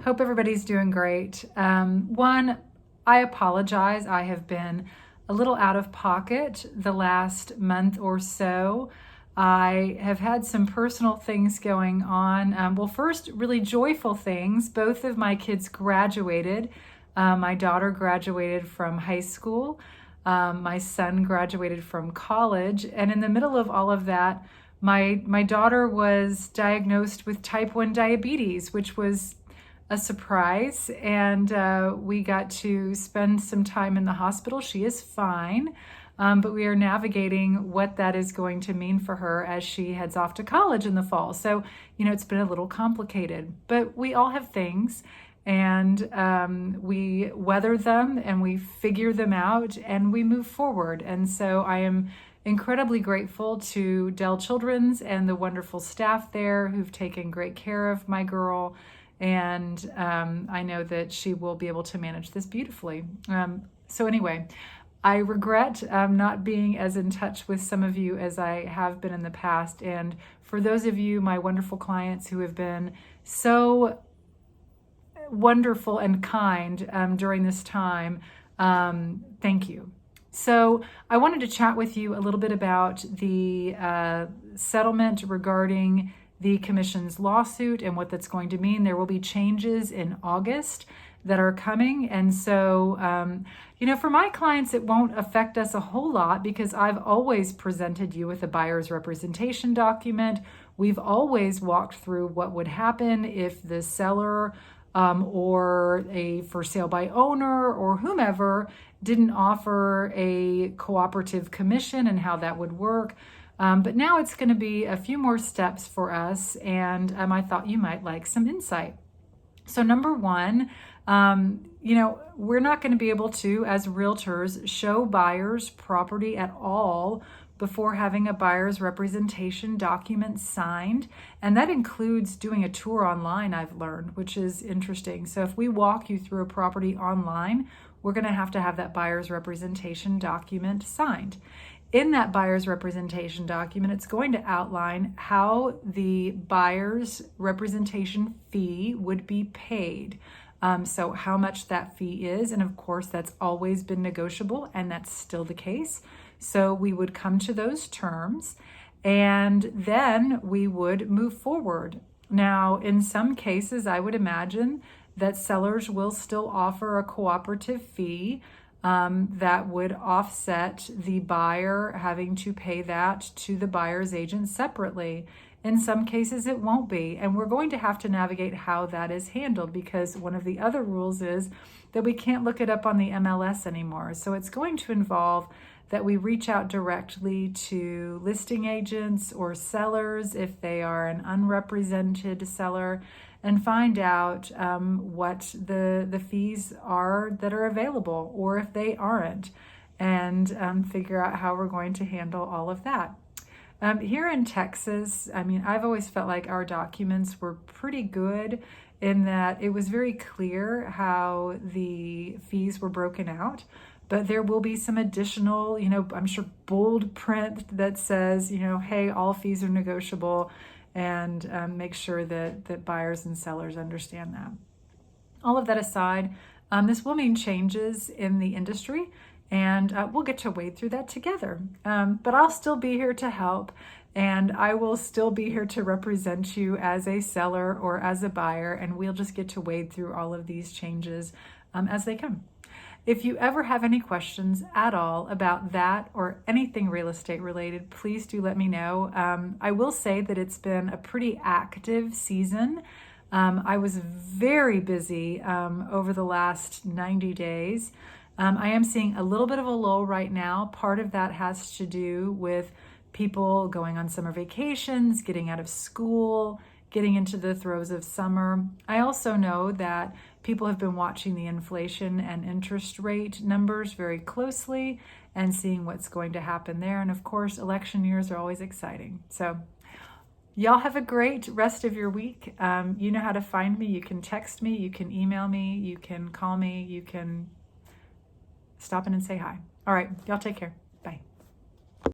Hope everybody's doing great. One, I apologize. I have been a little out of pocket the last month or so. I have had some personal things going on. Well, first, really joyful things. Both of my kids graduated. My daughter graduated from high school. My son graduated from college. And in the middle of all of that, my daughter was diagnosed with type 1 diabetes, which was a surprise, and we got to spend some time in the hospital. She is fine, but we are navigating what that is going to mean for her as she heads off to college in the fall. So, it's been a little complicated, but we all have things, and we weather them and we figure them out and we move forward. And so I am incredibly grateful to Dell Children's and the wonderful staff there who've taken great care of my girl. And I know that she will be able to manage this beautifully. So anyway, I regret not being as in touch with some of you as I have been in the past. And for those of you, my wonderful clients who have been so wonderful and kind during this time, thank you. So I wanted to chat with you a little bit about the settlement regarding the commission's lawsuit and what that's going to mean. There will be changes in August that are coming. And so, for my clients, it won't affect us a whole lot because I've always presented you with a buyer's representation document. We've always walked through what would happen if the seller or a for sale by owner or whomever didn't offer a cooperative commission and how that would work. But now it's going to be a few more steps for us, and I thought you might like some insight. So number one, we're not going to be able to, as realtors, show buyers property at all before having a buyer's representation document signed. And that includes doing a tour online, I've learned, which is interesting. So if we walk you through a property online, we're going to have that buyer's representation document signed. In that buyer's representation document, it's going to outline how the buyer's representation fee would be paid. So how much that fee is, and of course that's always been negotiable, and that's still the case. So we would come to those terms, and then we would move forward. Now, in some cases, I would imagine that sellers will still offer a cooperative fee that would offset the buyer having to pay that to the buyer's agent separately. In some cases, it won't be. And we're going to have to navigate how that is handled because one of the other rules is that we can't look it up on the MLS anymore. So it's going to involve that we reach out directly to listing agents or sellers if they are an unrepresented seller and find out what the fees are that are available or if they aren't, and figure out how we're going to handle all of that. Here in Texas, I've always felt like our documents were pretty good in that it was very clear how the fees were broken out. But there will be some additional, I'm sure bold print that says, hey, all fees are negotiable, and make sure that buyers and sellers understand that. All of that aside, this will mean changes in the industry, and we'll get to wade through that together. But I'll still be here to help, and I will still be here to represent you as a seller or as a buyer, and we'll just get to wade through all of these changes as they come. If you ever have any questions at all about that or anything real estate related, please do let me know. I will say that it's been a pretty active season. I was very busy over the last 90 days. I am seeing a little bit of a lull right now. Part of that has to do with people going on summer vacations, getting out of school, getting into the throes of summer. I also know that people have been watching the inflation and interest rate numbers very closely and seeing what's going to happen there. And of course, election years are always exciting. So y'all have a great rest of your week. You know how to find me. You can text me, you can email me, you can call me, you can stop in and say hi. All right, y'all take care.